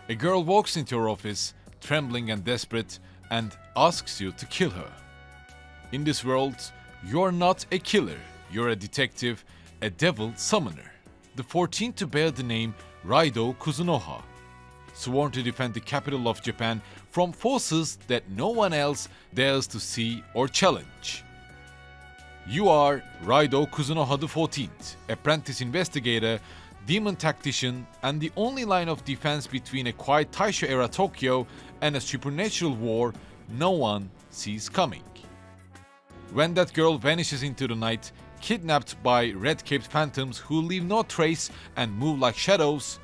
A girl walks into your office, trembling and desperate, and asks you to kill her. In this world, you're not a killer, you're a detective, a devil summoner. The 14th to bear the name RAIDOU Kuzunoha, sworn to defend the capital of Japan from forces that no one else dares to see or challenge. You are RAIDOU Kuzunoha the 14th, apprentice investigator, demon tactician, and the only line of defense between a quiet Taisho-era Tokyo and a supernatural war no one sees coming. When that girl vanishes into the night, kidnapped by red-caped phantoms who leave no trace and move like shadows,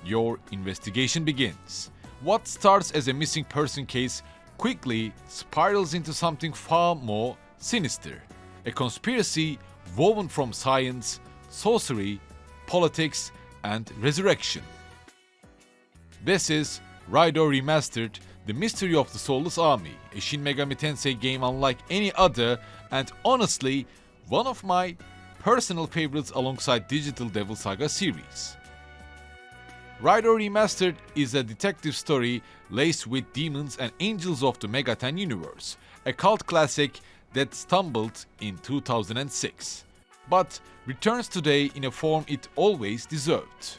your investigation begins. What starts as a missing person case quickly spirals into something far more sinister. A conspiracy woven from science, sorcery, politics, and resurrection. This is RAIDOU Remastered, The Mystery of the Soulless Army, a Shin Megami Tensei game unlike any other, and honestly, one of my personal favorites alongside Digital Devil Saga series. RAIDOU Remastered is a detective story laced with demons and angels of the MegaTen universe, a cult classic that stumbled in 2006, but returns today in a form it always deserved.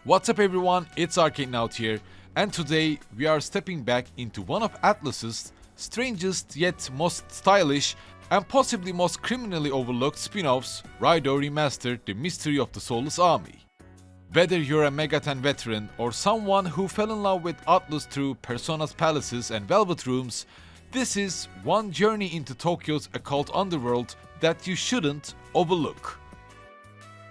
What's up everyone, it's Arcadenaut here, and today we are stepping back into one of Atlus's strangest yet most stylish and possibly most criminally overlooked spin-offs, RAIDOU Remastered, The Mystery of the Soulless Army. Whether you're a MegaTen veteran or someone who fell in love with Atlus through Persona's palaces and Velvet Rooms, this is one journey into Tokyo's occult underworld that you shouldn't overlook.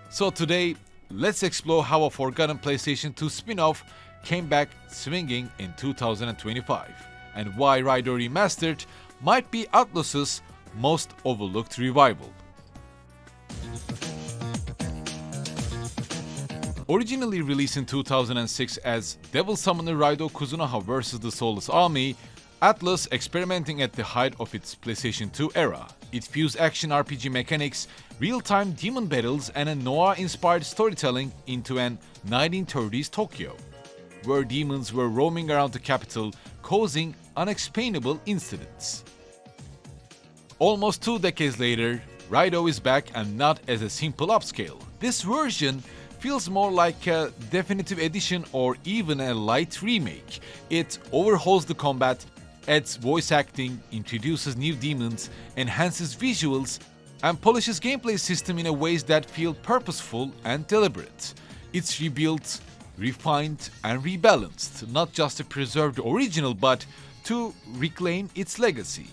So today, let's explore how a forgotten PlayStation 2 spin-off came back swinging in 2025, and why RAIDOU Remastered might be Atlus's most overlooked revival. Originally released in 2006 as Devil Summoner RAIDOU Kuzunoha vs. the Soulless Army, Atlus, experimenting at the height of its PlayStation 2 era, it fused action RPG mechanics, real-time demon battles, and a noir-inspired storytelling into an 1930s Tokyo, where demons were roaming around the capital, causing unexplainable incidents. Almost 2 decades later, RAIDOU is back, and not as a simple upscale. This version feels more like a definitive edition or even a light remake. It overhauls the combat, adds voice acting, introduces new demons, enhances visuals, and polishes gameplay system in ways that feel purposeful and deliberate. It's rebuilt, refined, and rebalanced, not just to preserve the original but to reclaim its legacy.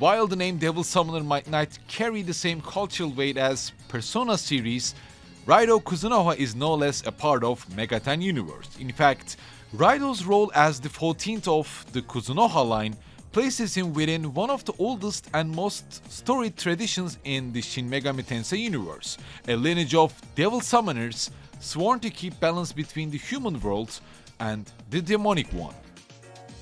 While the name Devil Summoner might not carry the same cultural weight as Persona series, RAIDOU Kuzunoha is no less a part of MegaTen universe. In fact, RAIDOU's role as the 14th of the Kuzunoha line places him within one of the oldest and most storied traditions in the Shin Megami Tensei universe, a lineage of devil summoners sworn to keep balance between the human world and the demonic one.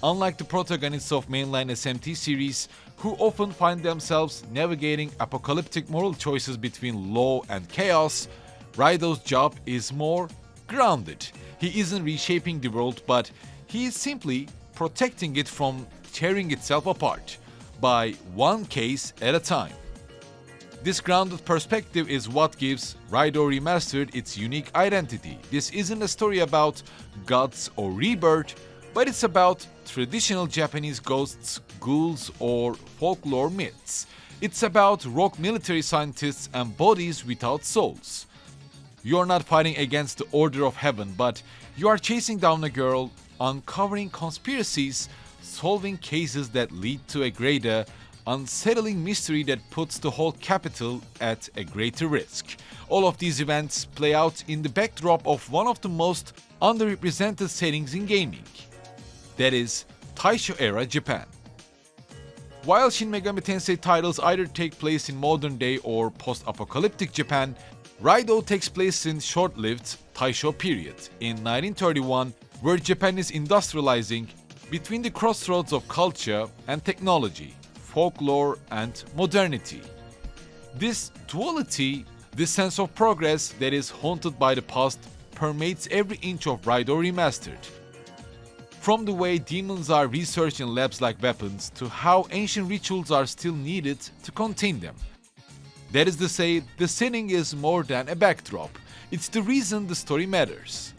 Unlike the protagonists of mainline SMT series, who often find themselves navigating apocalyptic moral choices between law and chaos, RAIDOU's job is more grounded. He isn't reshaping the world, but he is simply protecting it from tearing itself apart, by one case at a time. This grounded perspective is what gives RAIDOU Remastered its unique identity. This isn't a story about gods or rebirth, but it's about traditional Japanese ghosts, ghouls, or folklore myths. It's about rogue military scientists and bodies without souls. You're not fighting against the order of heaven, but you are chasing down a girl, uncovering conspiracies, solving cases that lead to a greater, unsettling mystery that puts the whole capital at a greater risk. All of these events play out in the backdrop of one of the most underrepresented settings in gaming. That is, Taisho-era Japan. While Shin Megami Tensei titles either take place in modern day or post-apocalyptic Japan, RAIDOU takes place in short-lived Taisho period in 1931, where Japan is industrializing between the crossroads of culture and technology, folklore and modernity. This duality, this sense of progress that is haunted by the past, permeates every inch of RAIDOU Remastered. From the way demons are researched in labs like weapons, to how ancient rituals are still needed to contain them. That is to say, the setting is more than a backdrop, it's the reason the story matters.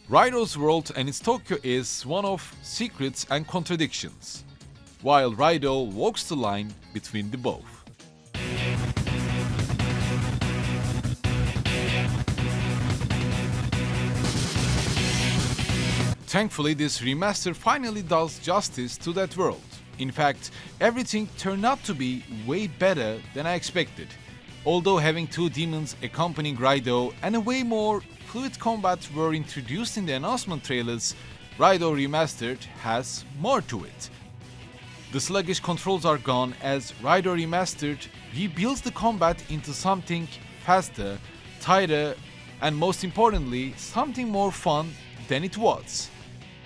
RAIDOU's world and its Tokyo is one of secrets and contradictions, while RAIDOU walks the line between the both. Thankfully, this remaster finally does justice to that world. In fact, everything turned out to be way better than I expected. Although having two demons accompanying RAIDOU and a way more fluid combat were introduced in the announcement trailers, RAIDOU Remastered has more to it. The sluggish controls are gone as RAIDOU Remastered rebuilds the combat into something faster, tighter, and most importantly, something more fun than it was.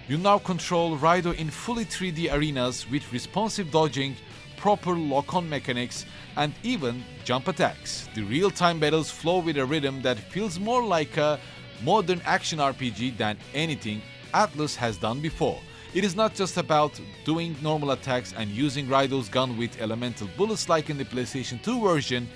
You now control RAIDOU in fully 3D arenas with responsive dodging, proper lock-on mechanics, and even jump attacks. The real-time battles flow with a rhythm that feels more like a modern action RPG than anything Atlus has done before. It is not just about doing normal attacks and using RAIDOU's gun with elemental bullets like in the PlayStation 2 version,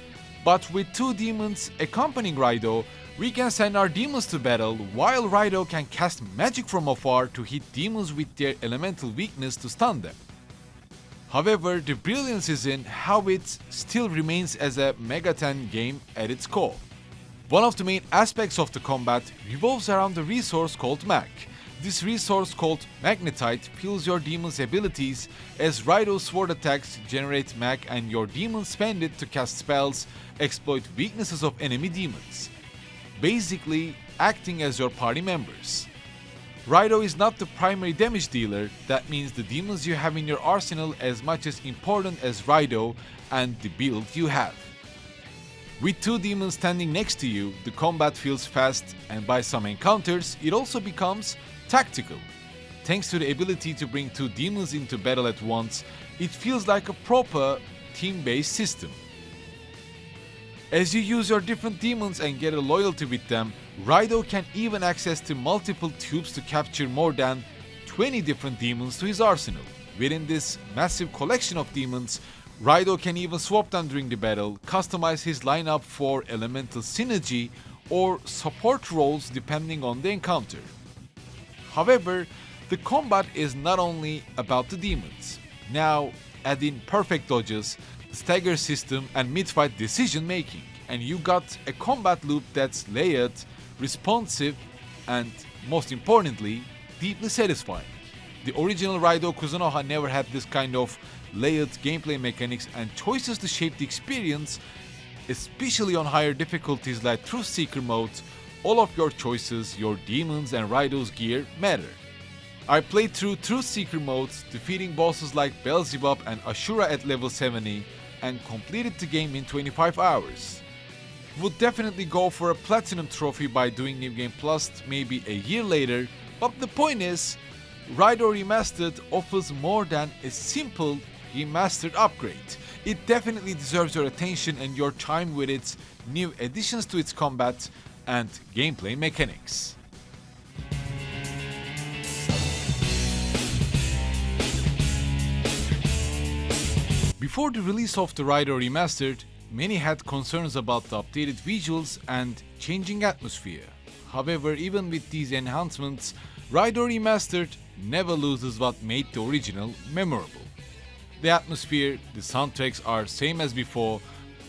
but with two demons accompanying RAIDOU, we can send our demons to battle, while RAIDOU can cast magic from afar to hit demons with their elemental weakness to stun them. However, the brilliance is in how it still remains as a MegaTen game at its core. One of the main aspects of the combat revolves around the resource called Mag. This resource called Magnetite fuels your demon's abilities, as RAIDOU's sword attacks generate Mag and your demons spend it to cast spells, exploit weaknesses of enemy demons, basically acting as your party members. RAIDOU is not the primary damage dealer, that means the demons you have in your arsenal as much as important as RAIDOU and the build you have. With two demons standing next to you, the combat feels fast, and by some encounters, it also becomes tactical. Thanks to the ability to bring two demons into battle at once, it feels like a proper team-based system. As you use your different demons and get a loyalty with them, RAIDOU can even access to multiple tubes to capture more than 20 different demons to his arsenal. Within this massive collection of demons, RAIDOU can even swap them during the battle, customize his lineup for elemental synergy or support roles depending on the encounter. However, the combat is not only about the demons. Now add in perfect dodges, stagger system and mid-fight decision making, and you got a combat loop that's layered, responsive, and most importantly, deeply satisfying. The original RAIDOU Kuzunoha never had this kind of layered gameplay mechanics and choices to shape the experience, especially on higher difficulties like Truth Seeker mode. All of your choices, your demons and RAIDOU's gear matter. I played through Truth Seeker mode, defeating bosses like Beelzebub and Ashura at level 70, and completed the game in 25 hours. Would definitely go for a platinum trophy by doing New Game Plus maybe a year later, but the point is, RAIDOU Remastered offers more than a simple remastered upgrade. It definitely deserves your attention and your time with its new additions to its combat and gameplay mechanics. Before the release of the RAIDOU Remastered, many had concerns about the updated visuals and changing atmosphere. However, even with these enhancements, RAIDOU Remastered never loses what made the original memorable. The atmosphere, the soundtracks are same as before.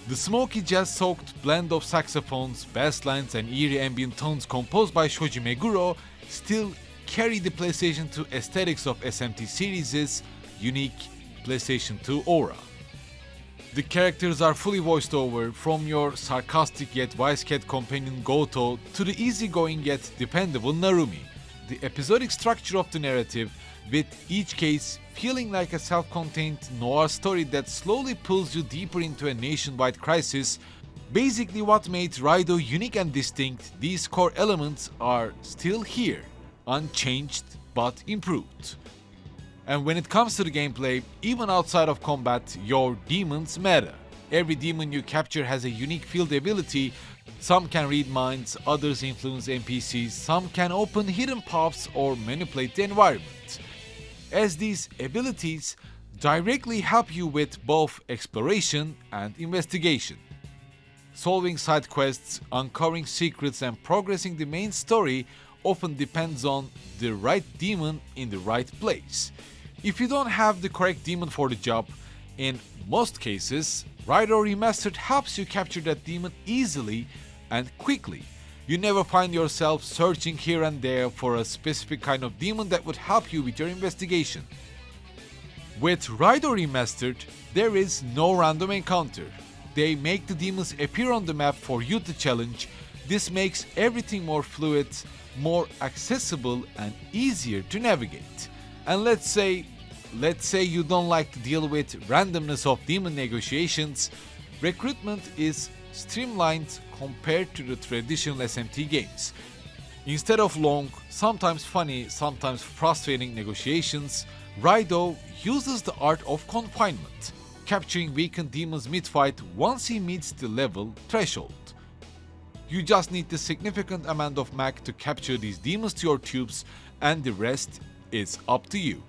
The smoky jazz-soaked blend of saxophones, bass lines and eerie ambient tones composed by Shoji Meguro still carry the PlayStation 2 aesthetics of SMT series' unique PlayStation 2 aura. The characters are fully voiced over, from your sarcastic yet wise cat companion Goto to the easygoing yet dependable Narumi. The episodic structure of the narrative, with each case feeling like a self-contained noir story that slowly pulls you deeper into a nationwide crisis, basically what made RAIDOU unique and distinct. These core elements are still here, unchanged but improved. And when it comes to the gameplay, even outside of combat, your demons matter. Every demon you capture has a unique field ability, Some can read minds, others influence NPCs, some can open hidden paths or manipulate the environment. As these abilities directly help you with both exploration and investigation. Solving side quests, uncovering secrets, and progressing the main story often depends on the right demon in the right place. If you don't have the correct demon for the job, in most cases, RAIDOU Remastered helps you capture that demon easily and quickly. You never find yourself searching here and there for a specific kind of demon that would help you with your investigation. With RAIDOU Remastered, there is no random encounter. They make the demons appear on the map for you to challenge. This makes everything more fluid, more accessible, and easier to navigate. And let's say you don't like to deal with randomness of demon negotiations, recruitment is streamlined compared to the traditional SMT games. Instead of long, sometimes funny, sometimes frustrating negotiations, RAIDOU uses the art of confinement, capturing weakened demons mid-fight once he meets the level threshold. You just need the significant amount of mag to capture these demons to your tubes, and the rest is up to you.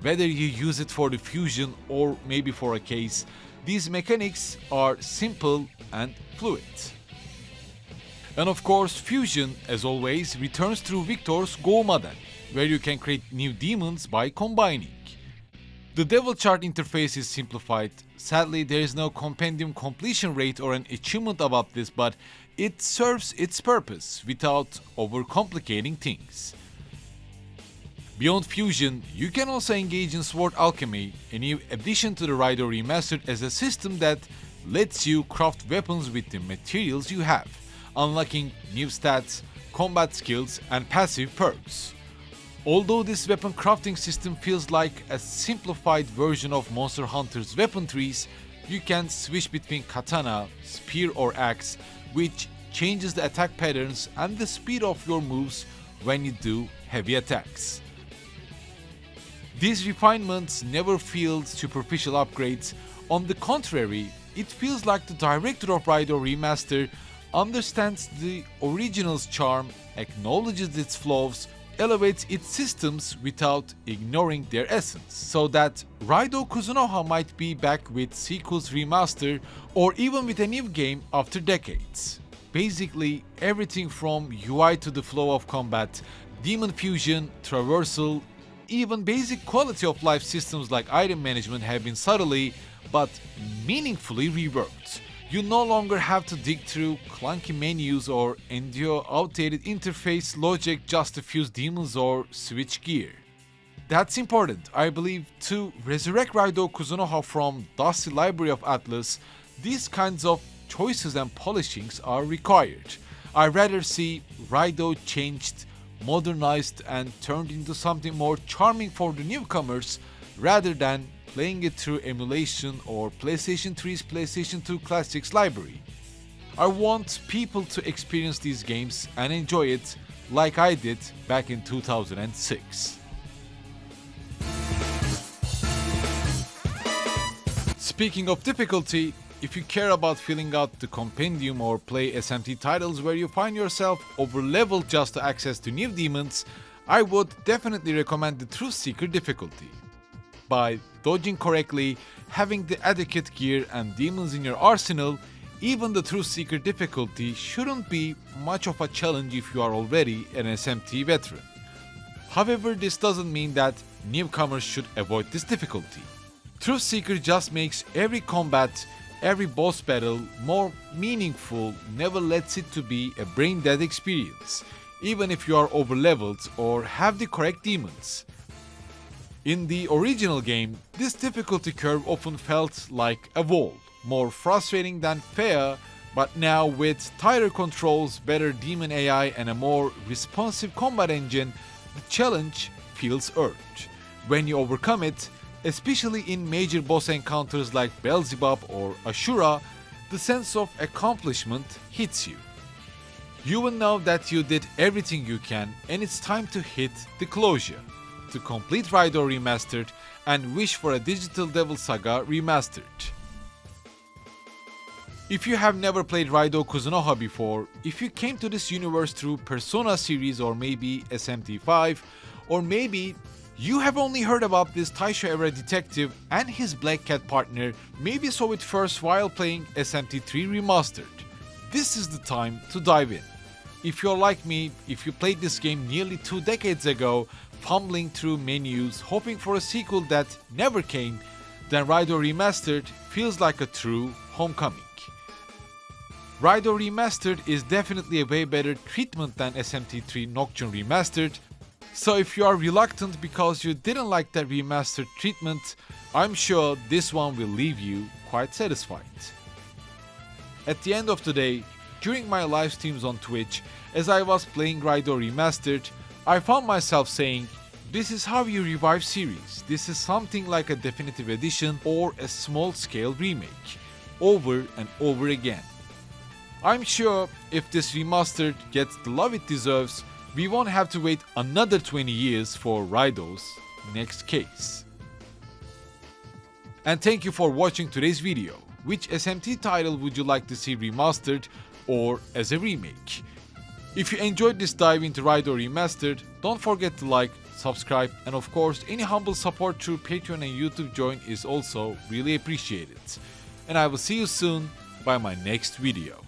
Whether you use it for the fusion or maybe for a case, these mechanics are simple and fluid. And of course, fusion, as always, returns through Victor's Go Maden, where you can create new demons by combining. The Devil Chart interface is simplified. Sadly, there is no compendium completion rate or an achievement about this, but it serves its purpose without overcomplicating things. Beyond fusion, you can also engage in sword alchemy, a new addition to the RAIDOU Remastered as a system that lets you craft weapons with the materials you have, unlocking new stats, combat skills, and passive perks. Although this weapon crafting system feels like a simplified version of Monster Hunter's weapon trees, you can switch between katana, spear or axe, which changes the attack patterns and the speed of your moves when you do heavy attacks. These refinements never feel superficial upgrades. On the contrary, it feels like the director of RAIDOU Remastered understands the original's charm, acknowledges its flaws, elevates its systems without ignoring their essence, so that RAIDOU Kuzunoha might be back with sequels remaster or even with a new game after decades. Basically, everything from UI to the flow of combat, demon fusion, traversal, even basic quality of life systems like item management have been subtly but meaningfully reworked. You no longer have to dig through clunky menus or endure outdated interface logic just to fuse demons or switch gear. That's important, I believe. To resurrect RAIDOU Kuzunoha from dusty library of Atlus, these kinds of choices and polishings are required. I'd rather see RAIDOU changed, modernized, and turned into something more charming for the newcomers rather than playing it through emulation or PlayStation 3's PlayStation 2 Classics library. I want people to experience these games and enjoy it like I did back in 2006. Speaking of difficulty, if you care about filling out the compendium or play SMT titles where you find yourself over-leveled just to access to new demons, I would definitely recommend the Truth Seeker difficulty. By dodging correctly, having the adequate gear and demons in your arsenal, even the Truth Seeker difficulty shouldn't be much of a challenge if you are already an SMT veteran. However, this doesn't mean that newcomers should avoid this difficulty. Truth Seeker just makes every combat, every boss battle more meaningful, never lets it to be a brain-dead experience, even if you are over-leveled or have the correct demons. In the original game, this difficulty curve often felt like a wall, more frustrating than fair, but now with tighter controls, better demon AI, and a more responsive combat engine, the challenge feels earned. When you overcome it, especially in major boss encounters like Beelzebub or Ashura, the sense of accomplishment hits you. You will know that you did everything you can, and it's time to hit the closure, to complete RAIDOU Remastered and wish for a Digital Devil Saga Remastered. If you have never played RAIDOU Kuzunoha before, if you came to this universe through Persona series or maybe SMT5, or maybe you have only heard about this Taisho-era detective and his Black Cat partner, maybe saw it first while playing SMT3 Remastered, this is the time to dive in. If you're like me, if you played this game nearly 2 decades ago, fumbling through menus, hoping for a sequel that never came, then RAIDOU Remastered feels like a true homecoming. RAIDOU Remastered is definitely a way better treatment than SMT3 Nocturne Remastered, so if you are reluctant because you didn't like that remastered treatment, I'm sure this one will leave you quite satisfied. At the end of the day, during my live streams on Twitch, as I was playing RAIDOU Remastered, I found myself saying, this is how you revive series, this is something like a definitive edition or a small-scale remake, over and over again. I'm sure if this remastered gets the love it deserves, we won't have to wait another 20 years for RAIDOU's next case. And thank you for watching today's video. Which SMT title would you like to see remastered or as a remake? If you enjoyed this dive into RAIDOU Remastered, don't forget to like, subscribe, and of course any humble support through Patreon and YouTube join is also really appreciated. And I will see you soon by my next video.